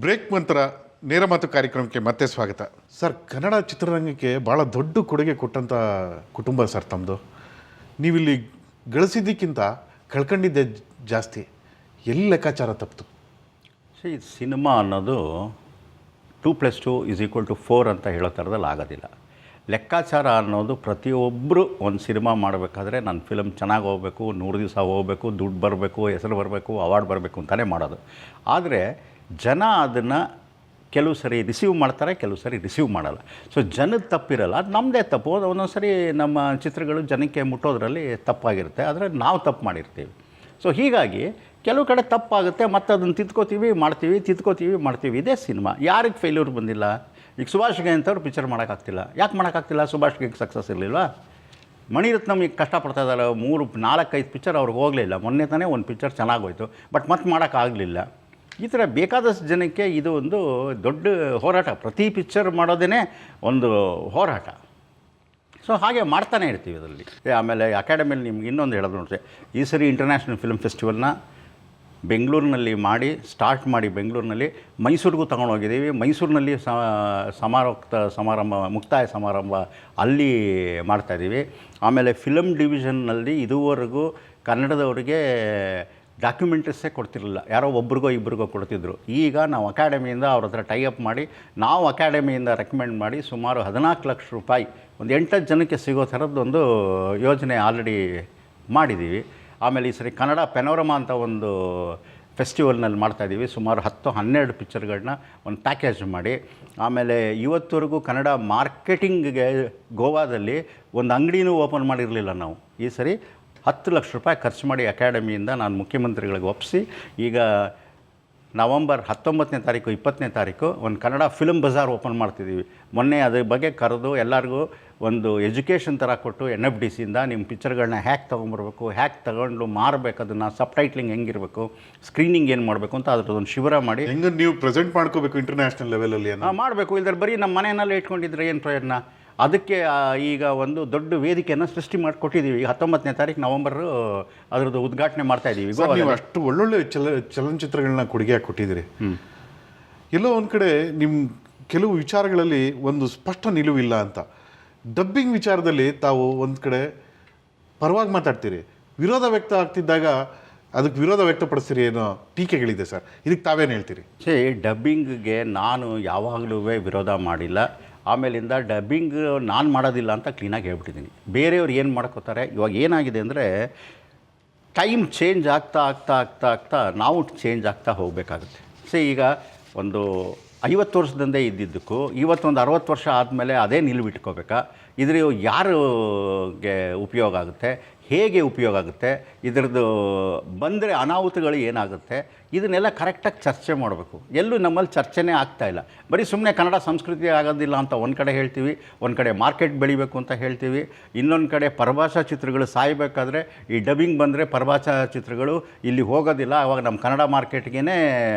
Break ನಂತರ ನೇರ ಮಾತು ಕಾರ್ಯಕ್ರಮಕ್ಕೆ ಮತ್ತೆ ಸ್ವಾಗತ. ಸರ್, ಕನ್ನಡ ಚಿತ್ರರಂಗಕ್ಕೆ ಭಾಳ ದೊಡ್ಡ ಕೊಡುಗೆ ಕೊಟ್ಟಂಥ ಕುಟುಂಬ ಸರ್ ತಮ್ಮದು. ನೀವಿಲ್ಲಿ ಗಳಿಸಿದ್ದಕ್ಕಿಂತ ಕಳ್ಕೊಂಡಿದ್ದೆ ಜಾಸ್ತಿ. ಎಲ್ಲಿ ಲೆಕ್ಕಾಚಾರ ತಪ್ಪಿತು? ಸಿನಿಮಾ ಅನ್ನೋದು 2+2=4 ಅಂತ ಹೇಳೋ ಥರದಲ್ಲಿ ಆಗೋದಿಲ್ಲ. ಲೆಕ್ಕಾಚಾರ ಅನ್ನೋದು ಪ್ರತಿಯೊಬ್ಬರು ಒಂದು ಸಿನಿಮಾ ಮಾಡಬೇಕಾದ್ರೆ ನನ್ನ ಫಿಲಮ್ ಚೆನ್ನಾಗಿ ಹೋಗಬೇಕು, 100 ದಿವಸ ಹೋಗಬೇಕು, ದುಡ್ಡು ಬರಬೇಕು, ಹೆಸರು ಬರಬೇಕು, ಅವಾರ್ಡ್ ಬರಬೇಕು ಅಂತಲೇ ಮಾಡೋದು. ಆದರೆ ಜನ ಅದನ್ನು ಕೆಲವು ಸರಿ ರಿಸೀವ್ ಮಾಡ್ತಾರೆ, ಕೆಲವು ಸರಿ ರಿಸೀವ್ ಮಾಡಲ್ಲ. ಸೊ ಜನದ ತಪ್ಪಿರಲ್ಲ, ಅದು ನಮ್ಮದೇ ತಪ್ಪು. ಒಂದೊಂದು ಸರಿ ನಮ್ಮ ಚಿತ್ರಗಳು ಜನಕ್ಕೆ ಮುಟ್ಟೋದ್ರಲ್ಲಿ ತಪ್ಪಾಗಿರುತ್ತೆ, ಆದರೆ ನಾವು ತಪ್ಪು ಮಾಡಿರ್ತೀವಿ. ಸೊ ಹೀಗಾಗಿ ಕೆಲವು ಕಡೆ ತಪ್ಪಾಗುತ್ತೆ, ಮತ್ತು ಅದನ್ನು ತಿದ್ಕೋತೀವಿ ಮಾಡ್ತೀವಿ. ಇದೇ ಸಿನಿಮಾ. ಯಾರಿಗೆ ಫೇಲ್ಯೂರ್ ಬಂದಿಲ್ಲ? ಈಗ ಸುಭಾಷ್ ಗೈ ಅಂತವ್ರು ಪಿಕ್ಚರ್ ಮಾಡೋಕ್ಕಾಗ್ತಿಲ್ಲ. ಯಾಕೆ ಮಾಡೋಕ್ಕಾಗ್ತಿಲ್ಲ? ಸುಭಾಷ್ ಗೈಗೆ ಸಕ್ಸಸ್ ಇರಲಿಲ್ವಾ? ಮಣಿರತ್ನಮ್ ಈಗ ಕಷ್ಟಪಡ್ತಾ ಇದ್ದಾರೆ. 3-4-5 ಪಿಕ್ಚರ್ ಅವ್ರಿಗೆ ಹೋಗಲಿಲ್ಲ. ಮೊನ್ನೆ ತಾನೇ ಒಂದು ಪಿಕ್ಚರ್ ಚೆನ್ನಾಗೋಯ್ತು, ಬಟ್ ಮತ್ತೆ ಮಾಡೋಕ್ಕಾಗಲಿಲ್ಲ. ಈ ಥರ ಬೇಕಾದಷ್ಟು ಜನಕ್ಕೆ ಇದು ಒಂದು ದೊಡ್ಡ ಹೋರಾಟ. ಪ್ರತಿ ಪಿಕ್ಚರ್ ಮಾಡೋದೇ ಒಂದು ಹೋರಾಟ. ಸೊ ಹಾಗೆ ಮಾಡ್ತಾನೆ ಇರ್ತೀವಿ ಅದರಲ್ಲಿ. ಆಮೇಲೆ ಅಕಾಡೆಮಿಯಲ್ಲಿ ನಿಮ್ಗೆ ಇನ್ನೊಂದು ಹೇಳೋದು ನೋಡ್ರಿ, ಈ ಸರಿ ಇಂಟರ್ನ್ಯಾಷನಲ್ ಫಿಲ್ಮ್ ಫೆಸ್ಟಿವಲ್ನ ಬೆಂಗಳೂರಿನಲ್ಲಿ ಸ್ಟಾರ್ಟ್ ಮಾಡಿ ಬೆಂಗಳೂರಿನಲ್ಲಿ ಮೈಸೂರಿಗೂ ತಗೊಂಡೋಗಿದ್ದೀವಿ. ಮೈಸೂರಿನಲ್ಲಿ ಮುಕ್ತಾಯ ಸಮಾರಂಭ ಅಲ್ಲಿ ಮಾಡ್ತಾಯಿದ್ದೀವಿ. ಆಮೇಲೆ ಫಿಲಮ್ ಡಿವಿಷನ್ನಲ್ಲಿ ಇದುವರೆಗೂ ಕನ್ನಡದವರಿಗೆ ಡಾಕ್ಯುಮೆಂಟ್ರೀಸೇ ಕೊಡ್ತಿರಲಿಲ್ಲ, ಯಾರೋ ಒಬ್ರಿಗೋ ಇಬ್ರಿಗೋ ಕೊಡ್ತಿದ್ರು. ಈಗ ನಾವು ಅಕಾಡೆಮಿಯಿಂದ ಅವ್ರ ಹತ್ರ ಟೈಅಪ್ ಮಾಡಿ, ನಾವು ಅಕಾಡೆಮಿಯಿಂದ ರೆಕಮೆಂಡ್ ಮಾಡಿ ಸುಮಾರು 14 ಲಕ್ಷ ರೂಪಾಯಿ ಒಂದು 8 ಜನಕ್ಕೆ ಸಿಗೋ ಥರದ್ದೊಂದು ಯೋಜನೆ ಆಲ್ರೆಡಿ ಮಾಡಿದ್ದೀವಿ. ಆಮೇಲೆ ಈ ಸರಿ ಕನ್ನಡ ಪೆನೋರಮಾ ಅಂತ ಒಂದು ಫೆಸ್ಟಿವಲ್ನಲ್ಲಿ ಮಾಡ್ತಾಯಿದ್ದೀವಿ. ಸುಮಾರು 10-12 ಪಿಕ್ಚರ್ಗಳನ್ನ ಒಂದು ಪ್ಯಾಕೇಜ್ ಮಾಡಿ. ಆಮೇಲೆ ಇವತ್ತವರೆಗೂ ಕನ್ನಡ ಮಾರ್ಕೆಟಿಂಗ್ಗೆ ಗೋವಾದಲ್ಲಿ ಒಂದು ಅಂಗಡಿನೂ ಓಪನ್ ಮಾಡಿರಲಿಲ್ಲ ನಾವು. ಈ ಸರಿ 10 ಲಕ್ಷ ರೂಪಾಯಿ ಖರ್ಚು ಮಾಡಿ ಅಕಾಡೆಮಿಯಿಂದ ನಾನು ಮುಖ್ಯಮಂತ್ರಿಗಳಿಗೆ ಒಪ್ಪಿಸಿ, ಈಗ ನವಂಬರ್ 19ನೇ ತಾರೀಕು 20ನೇ ತಾರೀಕು ಒಂದು ಕನ್ನಡ ಫಿಲ್ಮ್ ಬಜಾರ್ ಓಪನ್ ಮಾಡ್ತಿದ್ದೀವಿ. ಮೊನ್ನೆ ಅದ್ರ ಬಗ್ಗೆ ಕರೆದು ಎಲ್ಲರಿಗೂ ಒಂದು ಎಜುಕೇಷನ್ ಥರ ಕೊಟ್ಟು NFDCಯಿಂದ ನಿಮ್ಮ ಪಿಕ್ಚರ್ಗಳನ್ನ ಹ್ಯಾಕ್ ತೊಗೊಂಬರ್ಬೇಕು, ಹ್ಯಾಕ್ ತಗೊಂಡು ಮಾರಬೇಕು, ಅದನ್ನು ಸಬ್ಟೈಟ್ಲಿಂಗ್ ಹೆಂಗಿರಬೇಕು, ಸ್ಕ್ರೀನಿಂಗ್ ಏನು ಮಾಡಬೇಕು ಅಂತ ಅದ್ರದ್ದೊಂದು ಶಿಬಿರ ಮಾಡಿ ಹೆಂಗೆ ನೀವು ಪ್ರೆಸೆಂಟ್ ಮಾಡ್ಕೋಬೇಕು ಇಂಟರ್ನ್ಯಾಷನಲ್ ಲೆವೆಲಲ್ಲಿ ಮಾಡಬೇಕು. ಇಲ್ಲದ್ರೆ ಬರೀ ನಮ್ಮ ಮನೆಯಲ್ಲೇ ಇಟ್ಕೊಂಡಿದ್ರೆ ಏನು ಪ್ರಯೋಜನ? ಅದಕ್ಕೆ ಈಗ ಒಂದು ದೊಡ್ಡ ವೇದಿಕೆಯನ್ನು ಸೃಷ್ಟಿ ಮಾಡಿಕೊಟ್ಟಿದ್ದೀವಿ. 19ನೇ ತಾರೀಕು ನವಂಬರು ಅದರದ್ದು ಉದ್ಘಾಟನೆ ಮಾಡ್ತಾಯಿದ್ದೀವಿ. ನೀವು ಅಷ್ಟು ಒಳ್ಳೊಳ್ಳೆ ಚಲನಚಿತ್ರಗಳನ್ನ ಕೊಡುಗೆ ಕೊಟ್ಟಿದ್ದೀರಿ. ಎಲ್ಲೋ ಒಂದು ಕಡೆ ನಿಮ್ಮ ಕೆಲವು ವಿಚಾರಗಳಲ್ಲಿ ಒಂದು ಸ್ಪಷ್ಟ ನಿಲುವಿಲ್ಲ ಅಂತ. ಡಬ್ಬಿಂಗ್ ವಿಚಾರದಲ್ಲಿ ತಾವು ಒಂದು ಕಡೆ ಪರವಾಗಿ ಮಾತಾಡ್ತೀರಿ, ವಿರೋಧ ವ್ಯಕ್ತ ಆಗ್ತಿದ್ದಾಗ ಅದಕ್ಕೆ ವಿರೋಧ ವ್ಯಕ್ತಪಡಿಸ್ತೀರಿ ಏನೋ ಟೀಕೆಗಳಿದೆ ಸರ್. ಇದಕ್ಕೆ ತಾವೇನು ಹೇಳ್ತೀರಿ? ಡಬ್ಬಿಂಗ್ಗೆ ನಾನು ಯಾವಾಗಲೂ ವಿರೋಧ ಮಾಡಿಲ್ಲ. ಆಮೇಲಿಂದ ಡಬ್ಬಿಂಗ್ ನಾನು ಮಾಡೋದಿಲ್ಲ ಅಂತ ಕ್ಲೀನಾಗಿ ಹೇಳ್ಬಿಟ್ಟಿದ್ದೀನಿ. ಬೇರೆಯವ್ರು ಏನು ಮಾಡ್ಕೋತಾರೆ, ಇವಾಗ ಏನಾಗಿದೆ ಅಂದರೆ ಟೈಮ್ ಚೇಂಜ್ ಆಗ್ತಾ ನಾವು ಚೇಂಜ್ ಆಗ್ತಾ ಹೋಗಬೇಕಾಗುತ್ತೆ. ಈಗ ಒಂದು 50 ವರ್ಷದಿಂದ ಇದ್ದಿದ್ದಕ್ಕೂ ಇವತ್ತೊಂದು 60 ವರ್ಷ ಆದಮೇಲೆ ಅದೇ ನಿಲುವಿಟ್ಕೋಬೇಕಾ? ಇದ್ರ ಯಾರಿಗೆ ಉಪಯೋಗ ಆಗುತ್ತೆ, ಹೇಗೆ ಉಪಯೋಗ ಆಗುತ್ತೆ, ಇದರದ್ದು ಬಂದರೆ ಅನಾಹುತಗಳು ಏನಾಗುತ್ತೆ, ಇದನ್ನೆಲ್ಲ ಕರೆಕ್ಟಾಗಿ ಚರ್ಚೆ ಮಾಡಬೇಕು. ಎಲ್ಲೂ ನಮ್ಮಲ್ಲಿ ಚರ್ಚೆನೇ ಆಗ್ತಾಯಿಲ್ಲ. ಬರೀ ಸುಮ್ಮನೆ ಕನ್ನಡ ಸಂಸ್ಕೃತಿ ಆಗೋದಿಲ್ಲ ಅಂತ ಒಂದು ಕಡೆ ಹೇಳ್ತೀವಿ, ಒಂದು ಕಡೆ ಮಾರ್ಕೆಟ್ ಬೆಳಿಬೇಕು ಅಂತ ಹೇಳ್ತೀವಿ, ಇನ್ನೊಂದು ಕಡೆ ಪರಭಾಷಾ ಚಿತ್ರಗಳು ಸಾಯಬೇಕಾದ್ರೆ ಈ ಡಬ್ಬಿಂಗ್ ಬಂದರೆ ಪರಭಾಷಾ ಚಿತ್ರಗಳು ಇಲ್ಲಿ ಹೋಗೋದಿಲ್ಲ, ಆವಾಗ ನಮ್ಮ ಕನ್ನಡ ಮಾರ್ಕೆಟ್ಗೇ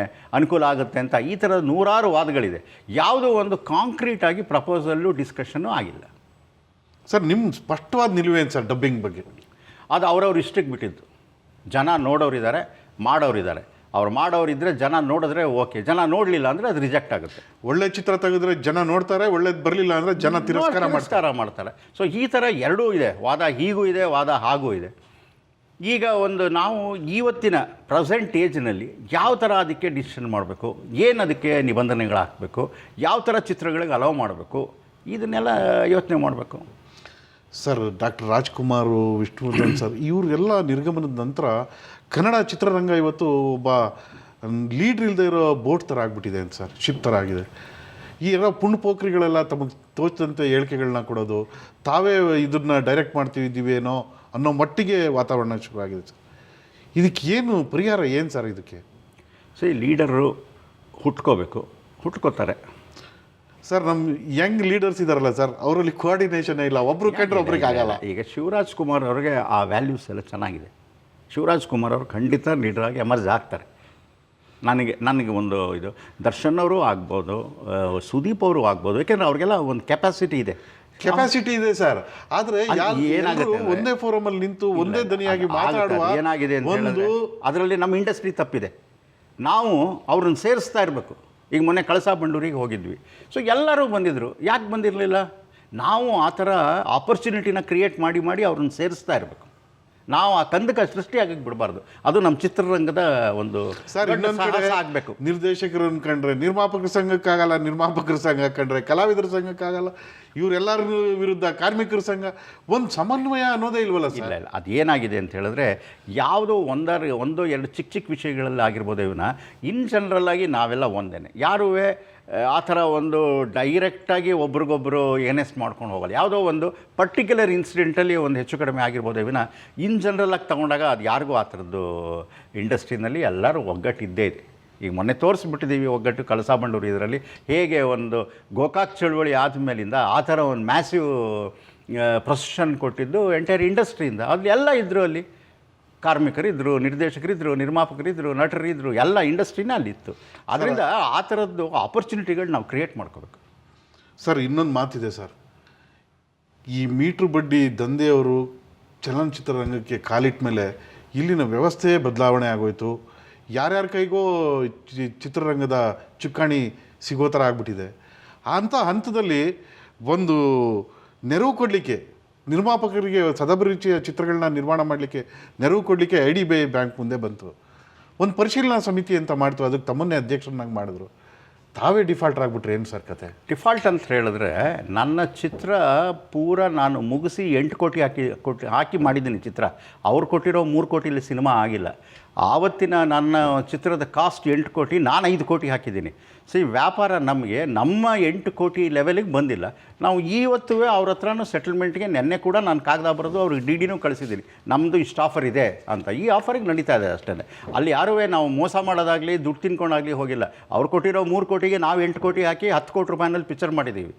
ಅನುಕೂಲ ಆಗುತ್ತೆ ಅಂತ ಈ ಥರದ ನೂರಾರು ವಾದಗಳಿದೆ. ಯಾವುದೋ ಒಂದು ಕಾಂಕ್ರೀಟಾಗಿ ಪ್ರಪೋಸಲ್ಲು ಡಿಸ್ಕಷನ್ನು ಆಗಿಲ್ಲ. ಸರ್, ನಿಮ್ಮ ಸ್ಪಷ್ಟವಾದ ನಿಲುವೇನು ಸರ್ ಡಬ್ಬಿಂಗ್ ಬಗ್ಗೆ? ಅದು ಅವ್ರವ್ರು ಇಷ್ಟಕ್ಕೆ ಬಿಟ್ಟಿದ್ದು. ಜನ ನೋಡೋರಿದ್ದಾರೆ, ಮಾಡೋರಿದ್ದಾರೆ. ಅವ್ರು ಮಾಡೋರಿದ್ದರೆ ಜನ ನೋಡಿದ್ರೆ ಓಕೆ, ಜನ ನೋಡಲಿಲ್ಲ ಅಂದರೆ ಅದು ರಿಜೆಕ್ಟ್ ಆಗುತ್ತೆ. ಒಳ್ಳೆ ಚಿತ್ರ ತೆಗೆದ್ರೆ ಜನ ನೋಡ್ತಾರೆ, ಒಳ್ಳೇದು ಬರಲಿಲ್ಲ ಅಂದರೆ ಜನ ತಿರಸ್ಕಾರ ಮಾಡ್ತಾರೆ. ಸೊ ಈ ಥರ ಎರಡೂ ಇದೆ, ವಾದ ಹೀಗೂ ಇದೆ, ವಾದ ಹಾಗೂ ಇದೆ. ಈಗ ಒಂದು ನಾವು ಇವತ್ತಿನ ಪ್ರೆಸೆಂಟ್ ಏಜ್ನಲ್ಲಿ ಯಾವ ಥರ ಅದಕ್ಕೆ ಡಿಸಿಷನ್ ಮಾಡಬೇಕು, ಏನು ಅದಕ್ಕೆ ನಿಬಂಧನೆಗಳು ಹಾಕಬೇಕು, ಯಾವ ಥರ ಚಿತ್ರಗಳಿಗೆ ಅಲೌ ಮಾಡಬೇಕು, ಇದನ್ನೆಲ್ಲ ಯೋಚನೆ ಮಾಡಬೇಕು. Sir, doctor Rajkumar, Vishnuvardhan sir ಇವರೆಲ್ಲ ನಿರ್ಗಮನದ ನಂತರ ಕನ್ನಡ ಚಿತ್ರರಂಗ ಇವತ್ತು ಒಬ್ಬ ಲೀಡ್ರ್ ಇಲ್ಲದೆ ಇರೋ ಬೋಟ್ ಥರ ಆಗಿಬಿಟ್ಟಿದೆ ಅಂತ ಸರ್, ಶಿಪ್ ಥರ ಆಗಿದೆ. ಈ ಎಲ್ಲ ಪೋಖ್ರಿಗಳೆಲ್ಲ ತಮಗೆ ತೋಚದಂತೆ ಹೇಳಿಕೆಗಳನ್ನ ಕೊಡೋದು, ತಾವೇ ಇದನ್ನು ಡೈರೆಕ್ಟ್ ಮಾಡ್ತಿದ್ದೀವಿ ಏನೋ ಅನ್ನೋ ಮಟ್ಟಿಗೆ ವಾತಾವರಣ ಶುರುವಾಗಿದೆ ಸರ್. ಇದಕ್ಕೆ ಏನು ಪರಿಹಾರ ಏನು ಸರ್ ಇದಕ್ಕೆ? ಲೀಡರು ಹುಟ್ಕೋತಾರೆ ಸರ್. ನಮ್ಮ ಯಂಗ್ ಲೀಡರ್ಸ್ ಇದ್ದಾರಲ್ಲ ಸರ್, ಅವರಲ್ಲಿ ಕೋಆರ್ಡಿನೇಷನ್ ಇಲ್ಲ, ಒಬ್ಬರು ಕಂಡ್ರೆ ಒಬ್ರಿಗೆ ಆಗಲ್ಲ. ಈಗ ಶಿವರಾಜ್ ಕುಮಾರ್ ಅವ್ರಿಗೆ ಆ ವ್ಯಾಲ್ಯೂಸ್ ಎಲ್ಲ ಚೆನ್ನಾಗಿದೆ. ಶಿವರಾಜ್ ಕುಮಾರ್ ಅವರು ಖಂಡಿತ ಲೀಡರಾಗಿ ಎಮರ್ಜ್ ಆಗ್ತಾರೆ. ನನಗೆ ಒಂದು ಇದು ದರ್ಶನ್ ಅವರು ಆಗ್ಬೋದು, ಸುದೀಪ್ ಅವರು ಆಗ್ಬೋದು, ಯಾಕೆಂದರೆ ಅವ್ರಿಗೆಲ್ಲ ಒಂದು ಕೆಪಾಸಿಟಿ ಇದೆ ಸರ್. ಆದರೆ ಏನಾಗುತ್ತೆ ಒಂದೇ ಫೋರಮಲ್ಲಿ ನಿಂತು ಒಂದೇ ದನಿಯಾಗಿ ಮಾತಾಡುವ ಏನಾಗಿದೆ ಅಂತ ಅದರಲ್ಲಿ ನಮ್ಮ ಇಂಡಸ್ಟ್ರಿ ತಪ್ಪಿದೆ. ನಾವು ಅವ್ರನ್ನ ಸೇರಿಸ್ತಾ ಇರಬೇಕು. ಈಗ ಮೊನ್ನೆ ಕಳಸಾ ಬಂಡೂರಿಗೆ ಹೋಗಿದ್ವಿ. ಸೊ ಎಲ್ಲರೂ ಬಂದಿದ್ದರು. ಯಾಕೆ ಬಂದಿರಲಿಲ್ಲ? ನಾವು ಆ ಥರ ಆಪರ್ಚುನಿಟಿನ ಕ್ರಿಯೇಟ್ ಮಾಡಿ ಅವ್ರನ್ನ ಸೇರಿಸ್ತಾ ಇರಬೇಕು. ನಾವು ಆ ಕಂದಕ ಸೃಷ್ಟಿಯಾಗಕ್ಕೆ ಬಿಡಬಾರ್ದು. ಅದು ನಮ್ಮ ಚಿತ್ರರಂಗದ ಒಂದು ಸರ್, ಇನ್ನೊಂದು ಕಡೆ ಆಗಬೇಕು. ನಿರ್ದೇಶಕರನ್ನು ಕಂಡ್ರೆ ನಿರ್ಮಾಪಕರ ಸಂಘಕ್ಕಾಗಲ್ಲ, ನಿರ್ಮಾಪಕರ ಸಂಘ ಕಂಡ್ರೆ ಕಲಾವಿದರ ಸಂಘಕ್ಕಾಗಲ್ಲ, ಇವರೆಲ್ಲರ ವಿರುದ್ಧ ಕಾರ್ಮಿಕರ ಸಂಘ, ಒಂದು ಸಮನ್ವಯ ಅನ್ನೋದೇ ಇಲ್ವಲ್ಲ ಸರ್? ಇಲ್ಲ, ಅದೇನಾಗಿದೆ ಅಂತ ಹೇಳಿದ್ರೆ ಯಾವುದೋ ಒಂದೋ ಎರಡು ಚಿಕ್ಕ ವಿಷಯಗಳಲ್ಲಿ ಆಗಿರ್ಬೋದು. ಇವನ್ನ ಇನ್ ಜನರಲ್ಲಾಗಿ ನಾವೆಲ್ಲ ಒಂದೇ. ಯಾರೂ ಆ ಥರ ಒಂದು ಡೈರೆಕ್ಟಾಗಿ ಒಬ್ರಿಗೊಬ್ಬರು ಏನೆಸ್ ಮಾಡ್ಕೊಂಡು ಹೋಗಲ್ಲ. ಯಾವುದೋ ಒಂದು ಪರ್ಟಿಕ್ಯುಲರ್ ಇನ್ಸಿಡೆಂಟಲ್ಲಿ ಒಂದು ಹೆಚ್ಚು ಕಡಿಮೆ ಆಗಿರ್ಬೋದು. ವಿನ ಇನ್ ಜನರಲ್ಲಾಗಿ ತೊಗೊಂಡಾಗ ಅದು ಯಾರಿಗೂ ಆ ಥರದ್ದು ಇಂಡಸ್ಟ್ರಿನಲ್ಲಿ ಎಲ್ಲರೂ ಒಗ್ಗಟ್ಟಿದ್ದೇ ಇದೆ. ಈಗ ಮೊನ್ನೆ ತೋರಿಸ್ಬಿಟ್ಟಿದ್ದೀವಿ ಒಗ್ಗಟ್ಟು ಕಳಸಾ ಬಂಡೂರು. ಇದರಲ್ಲಿ ಹೇಗೆ ಒಂದು ಗೋಕಾಕ್ ಚಳುವಳಿ ಆದಮೇಲಿಂದ ಆ ಥರ ಒಂದು ಮ್ಯಾಸಿವ್ ಪ್ರೊಸೆಷನ್ ಕೊಟ್ಟಿದ್ದು ಎಂಟೈರ್ ಇಂಡಸ್ಟ್ರಿಯಿಂದ. ಅಲ್ಲಿ ಎಲ್ಲ ಇದ್ದರು. ಅಲ್ಲಿ ಕಾರ್ಮಿಕರಿದ್ದರು, ನಿರ್ದೇಶಕರಿದ್ದರು, ನಿರ್ಮಾಪಕರಿದ್ದರು, ನಟರಿದ್ದರು, ಎಲ್ಲ ಇಂಡಸ್ಟ್ರಿನೇ ಅಲ್ಲಿತ್ತು. ಅದರಿಂದ ಆ ಥರದ್ದು ಆಪರ್ಚುನಿಟಿಗಳು ನಾವು ಕ್ರಿಯೇಟ್ ಮಾಡ್ಕೋಬೇಕು. ಸರ್, ಇನ್ನೊಂದು ಮಾತಿದೆ ಸರ್. ಈ ಮೀಟ್ರ್ ಬಡ್ಡಿ ದಂಧೆಯವರು ಚಲನಚಿತ್ರರಂಗಕ್ಕೆ ಕಾಲಿಟ್ಟ ಮೇಲೆ ಇಲ್ಲಿನ ವ್ಯವಸ್ಥೆ ಬದಲಾವಣೆ ಆಗೋಯ್ತು. ಯಾರ್ಯಾರ ಕೈಗೋ ಚಿತ್ರರಂಗದ ಚುಕ್ಕಾಣಿ ಸಿಗೋ ಥರ ಆಗ್ಬಿಟ್ಟಿದೆ. ಅಂಥ ಹಂತದಲ್ಲಿ ಒಂದು ನೆರವು ಕೊಡಲಿಕ್ಕೆ, ನಿರ್ಮಾಪಕರಿಗೆ ಸದಭಿರುಚಿಯ ಚಿತ್ರಗಳನ್ನ ನಿರ್ಮಾಣ ಮಾಡಲಿಕ್ಕೆ ನೆರವು ಕೊಡಲಿಕ್ಕೆ IDBI ಬ್ಯಾಂಕ್ ಮುಂದೆ ಬಂತು. ಒಂದು ಪರಿಶೀಲನಾ ಸಮಿತಿ ಅಂತ ಮಾಡ್ತು. ಅದಕ್ಕೆ ತಮ್ಮನ್ನೇ ಅಧ್ಯಕ್ಷರನ್ನಾಗಿ ಮಾಡಿದ್ರು. ತಾವೇ ಡಿಫಾಲ್ಟರ್ ಆಗಿಬಿಟ್ರೆ ಏನು ಸರ್ ಕತೆ? ಡಿಫಾಲ್ಟ್ ಅಂತ ಹೇಳಿದ್ರೆ, ನನ್ನ ಚಿತ್ರ ಪೂರ ನಾನು ಮುಗಿಸಿ 8 ಕೋಟಿ ಹಾಕಿ ಮಾಡಿದ್ದೀನಿ ಚಿತ್ರ. ಅವ್ರು ಕೊಟ್ಟಿರೋ 3 ಕೋಟಿಲಿ ಸಿನಿಮಾ ಆಗಿಲ್ಲ. ಆವತ್ತಿನ ನನ್ನ ಚಿತ್ರದ ಕಾಸ್ಟ್ 8 ಕೋಟಿ, ನಾನು 5 ಕೋಟಿ ಹಾಕಿದ್ದೀನಿ. ಸೊ ಈ ವ್ಯಾಪಾರ ನಮಗೆ ನಮ್ಮ 8 ಕೋಟಿ ಲೆವೆಲಿಗೆ ಬಂದಿಲ್ಲ. ನಾವು ಇವತ್ತು ಅವ್ರ ಹತ್ರನೂ ಸೆಟಲ್ಮೆಂಟ್ಗೆ ನೆನ್ನೆ ಕೂಡ ನಾನು ಕಾಗದ ಬರೆದು ಅವ್ರಿಗೆ DDನೂ ಕಳಿಸಿದ್ದೀನಿ. ನಮ್ಮದು ಇಷ್ಟು ಆಫರ್ ಇದೆ ಅಂತ. ಈ ಆಫರಿಗೆ ನಡೀತಾ ಇದೆ ಅಷ್ಟೇ. ಅಲ್ಲಿ ಯಾರೂ ನಾವು ಮೋಸ ಮಾಡೋದಾಗಲಿ ದುಡ್ಡು ತಿನ್ಕೊಂಡಾಗಲಿ ಹೋಗಿಲ್ಲ. ಅವ್ರು ಕೊಟ್ಟಿರೋ 3 ಕೋಟಿಗೆ ನಾವು 8 ಕೋಟಿ ಹಾಕಿ 10 ಕೋಟಿ ರೂಪಾಯಿನಲ್ಲಿ ಪಿಕ್ಚರ್ ಮಾಡಿದ್ದೀವಿ.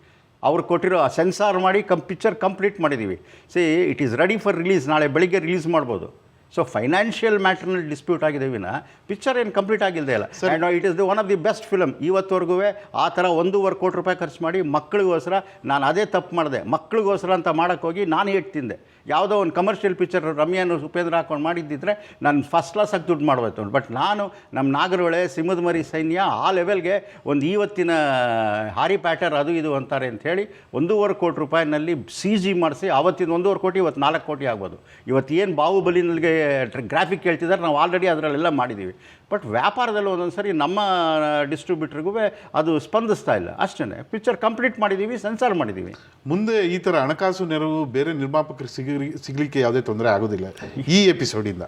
ಅವ್ರು ಕೊಟ್ಟಿರೋ ಸೆನ್ಸಾರ್ ಮಾಡಿ ಪಿಕ್ಚರ್ ಕಂಪ್ಲೀಟ್ ಮಾಡಿದ್ದೀವಿ. C it is ready for release. ನಾಳೆ ಬೆಳಿಗ್ಗೆ ರಿಲೀಸ್ ಮಾಡ್ಬೋದು. ಸೊ ಫೈನಾನ್ಷಿಯಲ್ ಮ್ಯಾಟ್ರ್ನಲ್ಲಿ ಡಿಸ್ಪ್ಯೂಟ್ ಆಗಿದೆ ವಿನ ಪಿಕ್ಚರ್ ಏನು ಕಂಪ್ಲೀಟ್ ಆಗಿಲ್ಲದೆ ಇಲ್ಲ. And it is one of the best film. ಇವತ್ತವರೆಗೂ ಆ ಥರ 1.25 ಕೋಟಿ ರೂಪಾಯಿ ಖರ್ಚು ಮಾಡಿ ಮಕ್ಕಳಿಗೋಸ್ಕರ ನಾನು ಅದೇ ತಪ್ಪು ಮಾಡಿದೆ. ಮಕ್ಕಳಿಗೋಸ್ಕರ ಅಂತ ಮಾಡೋಕ್ಕೋಗಿ ನಾನು ಏಟ್ ತಿಂದೆ. ಯಾವುದೋ ಒಂದು ಕಮರ್ಷಿಯಲ್ ಪಿಕ್ಚರ್ ರಮ್ಯಾನು ಉಪೇಂದ್ರ ಹಾಕೊಂಡು ಮಾಡಿದ್ದಿದ್ರೆ ನಾನು ಫಸ್ಟ್ ಕ್ಲಾಸಾಗಿ ದುಡ್ಡು ಮಾಡ್ಬೋಯ್ತು. ಬಟ್ ನಾನು ನಮ್ಮ ನಾಗರಹೊಳೆ, ಸಿಂಹದ ಮರಿ ಸೈನ್ಯ ಆ ಲೆವೆಲ್ಗೆ ಒಂದು ಇವತ್ತಿನ ಹಾರಿ ಪ್ಯಾಟರ್ ಅದು ಇದು ಅಂತಾರೆ ಅಂಥೇಳಿ 1.25 ಕೋಟಿ ರೂಪಾಯಿನಲ್ಲಿ CG ಮಾಡಿಸಿ ಆವತ್ತಿನ 1.25 ಕೋಟಿ ಇವತ್ತು 4 ಕೋಟಿ ಆಗ್ಬೋದು. ಇವತ್ತು ಏನು ಬಾಹುಬಲಿನಲ್ಲಿಗೆ ಗ್ರಾಫಿಕ್ ಹೇಳ್ತಿದ್ದಾರೆ, ನಾವು ಆಲ್ರೆಡಿ ಅದರಲ್ಲೆಲ್ಲ ಮಾಡಿದ್ದೀವಿ. ಬಟ್ ವ್ಯಾಪಾರದಲ್ಲಿ ಒಂದೊಂದು ಸರಿ ನಮ್ಮ ಡಿಸ್ಟ್ರಿಬ್ಯೂಟ್ರಿಗೂ ಅದು ಸ್ಪಂದಿಸ್ತಾ ಇಲ್ಲ ಅಷ್ಟೇ. ಪಿಕ್ಚರ್ ಕಂಪ್ಲೀಟ್ ಮಾಡಿದ್ದೀವಿ, ಸೆನ್ಸಾರ್ ಮಾಡಿದ್ದೀವಿ. ಮುಂದೆ ಈ ಥರ ಹಣಕಾಸು ನೆರವು ಬೇರೆ ನಿರ್ಮಾಪಕರಿಗೆ ಸಿಗಲಿಕ್ಕೆ ಯಾವುದೇ ತೊಂದರೆ ಆಗೋದಿಲ್ಲ ಈ ಎಪಿಸೋಡಿಂದ?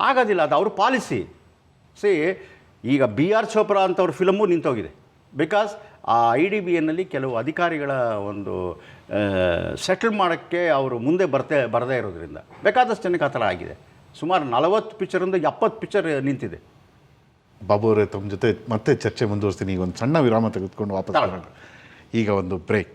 ಆಗೋದಿಲ್ಲ. ಅದು ಅವ್ರ ಪಾಲಿಸಿ. ಸಿ ಈಗ BR ಚೋಪ್ರಾ ಅಂಥವ್ರ ಫಿಲಮು ನಿಂತೋಗಿದೆ. ಬಿಕಾಸ್ ಆ IDBIನಲ್ಲಿ ಕೆಲವು ಅಧಿಕಾರಿಗಳ ಒಂದು ಸೆಟಲ್ ಮಾಡೋಕ್ಕೆ ಅವರು ಮುಂದೆ ಬರದೇ ಇರೋದ್ರಿಂದ ಬೇಕಾದಷ್ಟು ಜನಕ್ಕೆ ಆ ಥರ ಆಗಿದೆ. ಸುಮಾರು 40 ಪಿಕ್ಚರಿಂದ 70 ಪಿಕ್ಚರ್ ನಿಂತಿದೆ. ಬಾಬು ಅವರೇ, ತಮ್ಮ ಜೊತೆ ಮತ್ತೆ ಚರ್ಚೆ ಮುಂದುವರಿಸ್ತೀನಿ. ಈಗ ಒಂದು ಸಣ್ಣ ವಿರಾಮ ತೆಗೆದುಕೊಂಡು ವಾಪಸ್ ಬರೋಣ. ಈಗ ಒಂದು ಬ್ರೇಕ್.